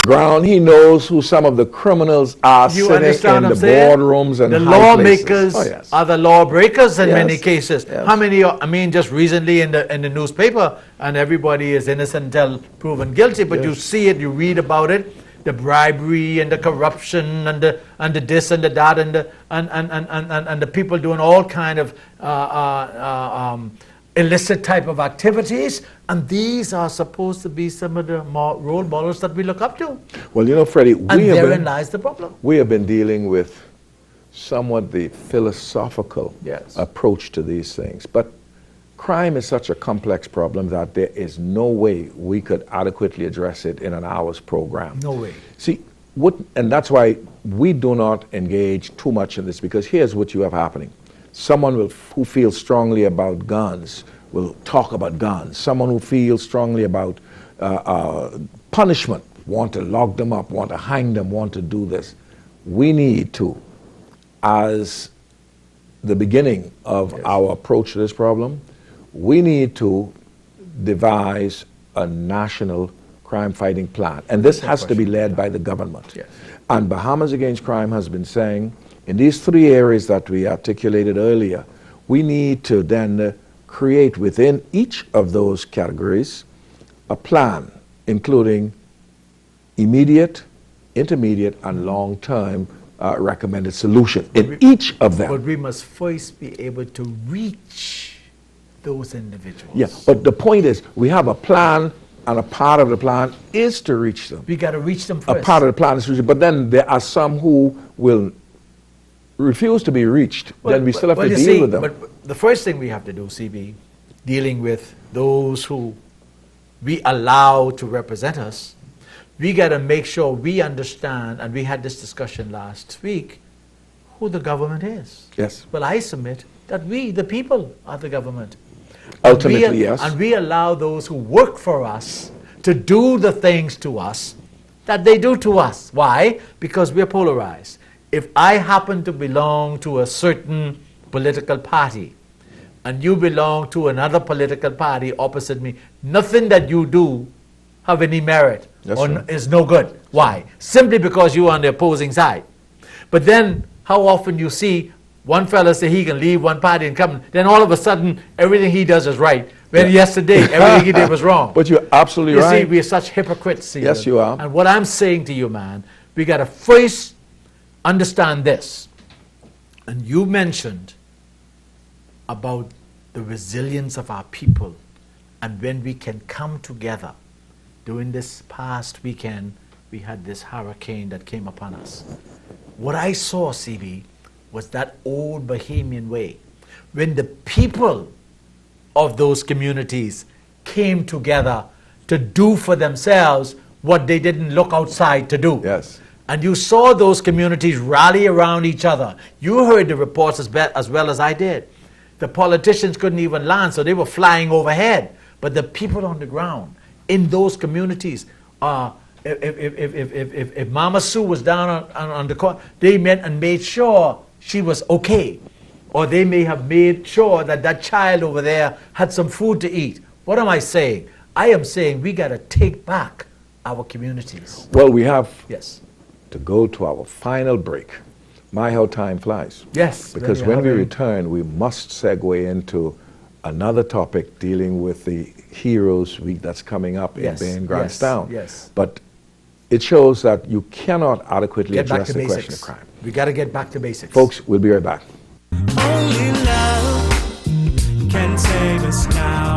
ground. He knows who some of the criminals are You sitting understand in what the I'm saying? boardrooms and The high lawmakers places. Oh, yes. are the lawbreakers in Yes, many cases. yes. How many? I mean, just recently in the newspaper, and everybody is innocent until proven guilty. But you Yes. see it, you read about it, the bribery and the corruption and the this and the that and the people doing all kind of illicit type of activities, and these are supposed to be some of the role models that we look up to. Well, you know, Freddie, And therein lies the problem. we have been dealing with somewhat the philosophical Yes. approach to these things. But crime is such a complex problem that there is no way we could adequately address it in an hour's program. No way. See, and that's why we do not engage too much in this, because here's what you have happening. Someone who feels strongly about guns will talk about guns. Someone who feels strongly about punishment, want to lock them up, want to hang them, want to do this. We need to, as the beginning of our approach to this problem, we need to devise a national crime fighting plan. And this has to be led by the government. Yes. And Bahamas Against Crime has been saying, in these three areas that we articulated earlier, we need to then create within each of those categories a plan, including immediate, intermediate, and long-term recommended solution in each of them. But we must first be able to reach those individuals. Yeah, but the point is, we have a plan, and a part of the plan is to reach them. We got to reach them A first. part of the plan is to reach them, but then there are some who will refuse to be reached. Then we still have to you deal see, with them. But the first thing we have to do, CB, dealing with those who we allow to represent us, we got to make sure we understand, and we had this discussion last week, who the government is. Yes. Well, I submit that we, the people, are the government. Ultimately, yes. And we allow those who work for us to do the things to us that they do to us. Why? Because we're polarized. If I happen to belong to a certain political party and you belong to another political party opposite me, nothing that you do have any merit or is no good. Why? Simply because you're on the opposing side. But then how often you see one fella say he can leave one party and come, then all of a sudden everything he does is right. When yesterday everything he did was wrong. But you're absolutely You right. see, we are such hypocrites. Stephen. Yes, you are. And what I'm saying to you, man, we got to first understand this. And you mentioned about the resilience of our people, and when we can come together. During this past weekend, we had this hurricane that came upon us. What I saw, CB, was that old Bahamian way. When the people of those communities came together to do for themselves what they didn't look outside to do. Yes. And you saw those communities rally around each other. You heard the reports as well as I did. The politicians couldn't even land, so they were flying overhead. But the people on the ground, in those communities, if Mama Sue was down on the court, they met and made sure she was okay. Or they may have made sure that that child over there had some food to eat. What am I saying? I am saying we got to take back our communities. Well, we have Yes. to go to our final break. My, how time flies. Yes. Because when we return, we must segue into another topic dealing with the Heroes Week that's coming up in Bay and Grantstown. Yes. But it shows that you cannot adequately Get back address to the question basics. of crime. We got to get back to basics. Folks, we'll be right back. Only love can save us now.